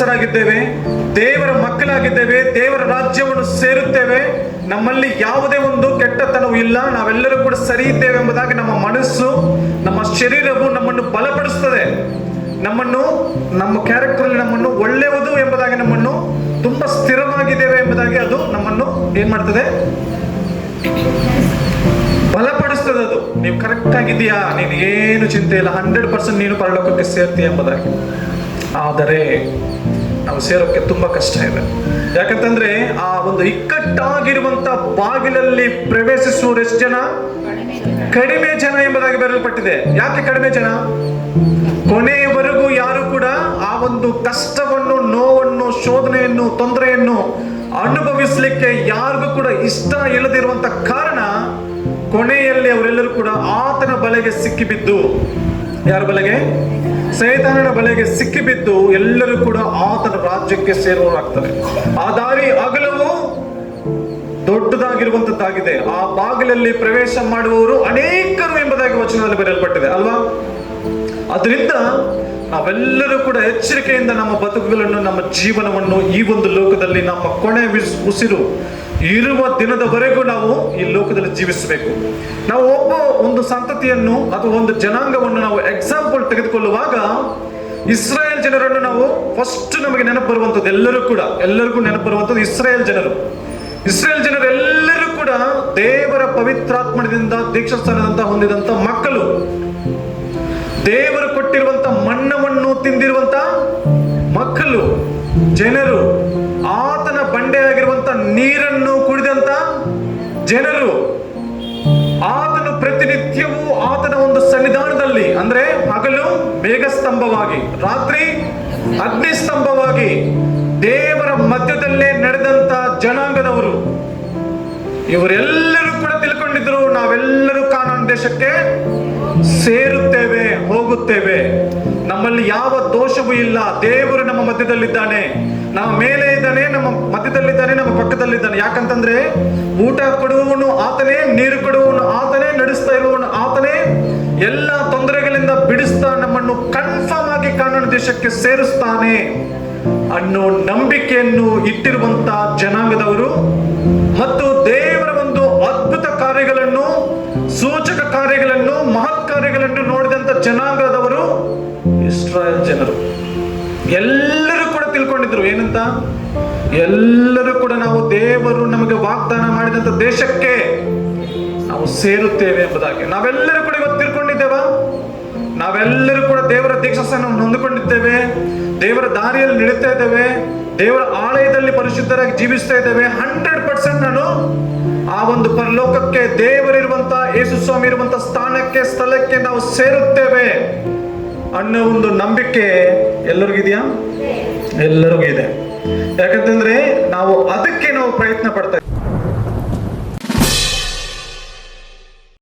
ನಂಬಿಗಸ್ತರಾಗಿದ್ದೇವೆ, ದೇವರ ಮಕ್ಕಳಾಗಿದ್ದೇವೆ, ದೇವರ ರಾಜ್ಯವನ್ನು ಸೇರುತ್ತೇವೆ, ನಮ್ಮಲ್ಲಿ ಯಾವುದೇ ಒಂದು ಕೆಟ್ಟತನವೂ ಇಲ್ಲ, ನಾವೆಲ್ಲರೂ ಕೂಡ ಸರಿ ಇದ್ದೇವೆ ಎಂಬುದಾಗಿ ನಮ್ಮ ಮನಸ್ಸು, ನಮ್ಮ ಶರೀರವು ನಮ್ಮನ್ನು ಬಲಪಡಿಸ್ತದೆ. ನಮ್ಮ ಕ್ಯಾರೆಕ್ಟರ್ ನಮ್ಮನ್ನು ಒಳ್ಳೆಯದು ಎಂಬುದಾಗಿ, ನಮ್ಮನ್ನು ತುಂಬಾ ಸ್ಥಿರವಾಗಿದ್ದೇವೆ ಎಂಬುದಾಗಿ ಅದು ನಮ್ಮನ್ನು ಏನ್ ಮಾಡ್ತದೆ? ಬಲಪಡಿಸ್ತದೆ. ಅದು ನೀವು ಕರೆಕ್ಟ್ ಆಗಿದೆಯಾ, ನೀನು ಏನು ಚಿಂತೆ ಇಲ್ಲ, 100% ನೀನು ಪರಲೋಕಕ್ಕೆ ಸೇರ್ತೀಯ ಎಂಬುದಾಗಿ. ಆದರೆ ನಾವು ಸೇರೋಕ್ಕೆ ತುಂಬಾ ಕಷ್ಟ ಇದೆ. ಯಾಕಂತಂದ್ರೆ ಆ ಒಂದು ಇಕ್ಕಟ್ಟಾಗಿರುವಂತ ಬಾಗಿಲಲ್ಲಿ ಪ್ರವೇಶಿಸುವವರು ಎಷ್ಟು ಜನ? ಕಡಿಮೆ ಜನ ಎಂಬುದಾಗಿ ಬರೆಯಲ್ಪಟ್ಟಿದೆ. ಯಾಕೆ ಕಡಿಮೆ ಜನ? ಕೊನೆಯವರೆಗೂ ಯಾರು ಕೂಡ ಆ ಒಂದು ಕಷ್ಟವನ್ನು, ನೋವನ್ನು, ಶೋಧನೆಯನ್ನು, ತೊಂದರೆಯನ್ನು ಅನುಭವಿಸಲಿಕ್ಕೆ ಯಾರಿಗೂ ಕೂಡ ಇಷ್ಟ ಇಲ್ಲದಿರುವಂತ ಕಾರಣ ಕೊನೆಯಲ್ಲಿ ಅವರೆಲ್ಲರೂ ಕೂಡ ಆತನ ಬಲೆಗೆ ಸಿಕ್ಕಿಬಿದ್ದು, ಯಾರ ಬಲೆಗೆ? ಸೈತಾನನ ಬಲೆಗೆ ಸಿಕ್ಕಿಬಿದ್ದು ಎಲ್ಲರೂ ಕೂಡ ಆತನ ರಾಜ್ಯಕ್ಕೆ ಸೇರುವವರಾಗ್ತಾರೆ. ಆ ದಾರಿ ಅಗಲವು ದೊಡ್ಡದಾಗಿರುವಂತದ್ದಾಗಿದೆ. ಆ ಬಾಗಿಲಲ್ಲಿ ಪ್ರವೇಶ ಮಾಡುವವರು ಅನೇಕರು ಎಂಬುದಾಗಿ ವಚನದಲ್ಲಿ ಬರೆಯಲ್ಪಟ್ಟಿದೆ ಅಲ್ವಾ? ಅದರಿಂದ ನಾವೆಲ್ಲರೂ ಕೂಡ ಎಚ್ಚರಿಕೆಯಿಂದ ನಮ್ಮ ಬದುಕುಗಳನ್ನು, ನಮ್ಮ ಜೀವನವನ್ನು ಈ ಒಂದು ಲೋಕದಲ್ಲಿ ನಮ್ಮ ಕೊನೆ ಉಸಿರು ಇರುವ ದಿನದವರೆಗೂ ನಾವು ಈ ಲೋಕದಲ್ಲಿ ಜೀವಿಸಬೇಕು. ನಾವು ಒಂದು ಸಂತತಿಯನ್ನು ಅಥವಾ ಒಂದು ಜನಾಂಗವನ್ನು ನಾವು ಎಕ್ಸಾಂಪಲ್ ತೆಗೆದುಕೊಳ್ಳುವಾಗ ಇಸ್ರಾಯೇಲ್ ಜನರನ್ನು ನಾವು ಫಸ್ಟ್ ನಮಗೆ ನೆನಪು ಬರುವಂಥದ್ದು, ಎಲ್ಲರಿಗೂ ನೆನಪು ಬರುವಂಥದ್ದು ಇಸ್ರಾಯೇಲ್ ಜನರು. ಇಸ್ರಾಯೇಲ್ ಜನರೆಲ್ಲರೂ ಕೂಡ ದೇವರ ಪವಿತ್ರಾತ್ಮದಿಂದ ದೀಕ್ಷಾಸ್ಥಾನದಂತ ಹೊಂದಿದಂತ ಮಕ್ಕಳು, ದೇವರು ಕೊಟ್ಟಿರುವಂತ ಮನ್ನವನ್ನು ತಿಂದಿರುವಂತ ಮಕ್ಕಳು, ಜನರು, ಆತನ ಬಂಡೆಯಾಗಿರುವಂತ ನೀರನ್ನು ಕುಡಿದಂತ ಜನರು, ಆತನು ಪ್ರತಿನಿತ್ಯವೂ ಆತನ ಒಂದು ಸನ್ನಿಧಾನದಲ್ಲಿ, ಅಂದ್ರೆ ಹಗಲು ಮೇಘಸ್ತಂಭವಾಗಿ, ರಾತ್ರಿ ಅಗ್ನಿಸ್ತಂಭವಾಗಿ ದೇವರ ಮಧ್ಯದಲ್ಲೇ ನಡೆದಂತ ಜನಾಂಗದವರು. ಇವರೆಲ್ಲರೂ ಕೂಡ ತಿಳ್ಕೊಂಡಿದ್ರು, ನಾವೆಲ್ಲರೂ ಕಾನಾನ್ ದೇಶಕ್ಕೆ ಸೇರುತ್ತೇವೆ, ಹೋಗುತ್ತೇವೆ, ನಮ್ಮಲ್ಲಿ ಯಾವ ದೋಷವೂ ಇಲ್ಲ, ದೇವರು ನಮ್ಮ ಮಧ್ಯದಲ್ಲಿದ್ದಾನೆ, ನಮ್ಮ ಮೇಲೆ ಇದ್ದಾನೆ, ನಮ್ಮ ಮಧ್ಯದಲ್ಲಿದ್ದಾನೆ, ನಮ್ಮ ಪಕ್ಕದಲ್ಲಿದ್ದಾನೆ. ಯಾಕಂತಂದ್ರೆ ಊಟ ಕೊಡುವವನು ಆತನೇ, ನೀರು ಕೊಡುವವನು ಆತನೇ, ನಡೆಸ್ತಾ ಇರುವವನು ಆತನೇ, ಎಲ್ಲ ತೊಂದರೆಗಳಿಂದ ಬಿಡಿಸ್ತಾ ನಮ್ಮನ್ನು ಕನ್ಫರ್ಮ್ ಆಗಿ ಕಾನಾನ್ ದೇಶಕ್ಕೆ ಸೇರಿಸ್ತಾನೆ ಅನ್ನೋ ನಂಬಿಕೆಯನ್ನು ಇಟ್ಟಿರುವಂತ ಜನಾಂಗದವರು ಮತ್ತು ದೇವರ ಒಂದು ಅದ್ಭುತ ಕಾರ್ಯಗಳನ್ನು, ಸೂಚಕ ಕಾರ್ಯಗಳನ್ನು, ಮಹತ್ ಕಾರ್ಯಗಳನ್ನು ನೋಡಿದಂತ ಜನಾಂಗದವರು ಇಸ್ರಾಯೇಲ್ ಜನರು. ಎಲ್ಲರೂ ಕೂಡ ತಿಳ್ಕೊಂಡಿದ್ರು ಏನಂತ? ಎಲ್ಲರೂ ಕೂಡ ನಾವು ದೇವರು ನಮಗೆ ವಾಗ್ದಾನ ಮಾಡಿದಂತ ದೇಶಕ್ಕೆ ನಾವು ಸೇರುತ್ತೇವೆ ಎಂಬುದಾಗಿ. ನಾವೆಲ್ಲರೂ ಕೂಡ ಇವತ್ತು ತಿಳ್ಕೊಂಡಿದ್ದೇವಾ? ನಾವೆಲ್ಲರೂ ಕೂಡ ದೇವರ ದೀಕ್ಷಾಸ್ಥಾನವನ್ನು ಹೊಂದಿಕೊಂಡಿದ್ದೇವೆ, ದೇವರ ದಾರಿಯಲ್ಲಿ ನಡೀತಾ ಇದ್ದೇವೆ, ದೇವರ ಆಲಯದಲ್ಲಿ ಪರಿಶುದ್ಧರಾಗಿ ಜೀವಿಸ್ತಾ ಇದ್ದೇವೆ. 100% ನಾನು ಆ ಒಂದು ಪರಲೋಕಕ್ಕೆ, ದೇವರಿರುವಂತ ಯೇಸು ಸ್ವಾಮಿ ಇರುವಂತ ಸ್ಥಳಕ್ಕೆ ನಾವು ಸೇರುತ್ತೇವೆ ಅನ್ನೋ ಒಂದು ನಂಬಿಕೆ ಎಲ್ಲರಿಗೂ ಇದೆಯಾ? ಎಲ್ಲರಿಗೂ ಇದೆ. ಯಾಕಂತಂದ್ರೆ ನಾವು ಅದಕ್ಕೆ ಪ್ರಯತ್ನ ಪಡ್ತಾ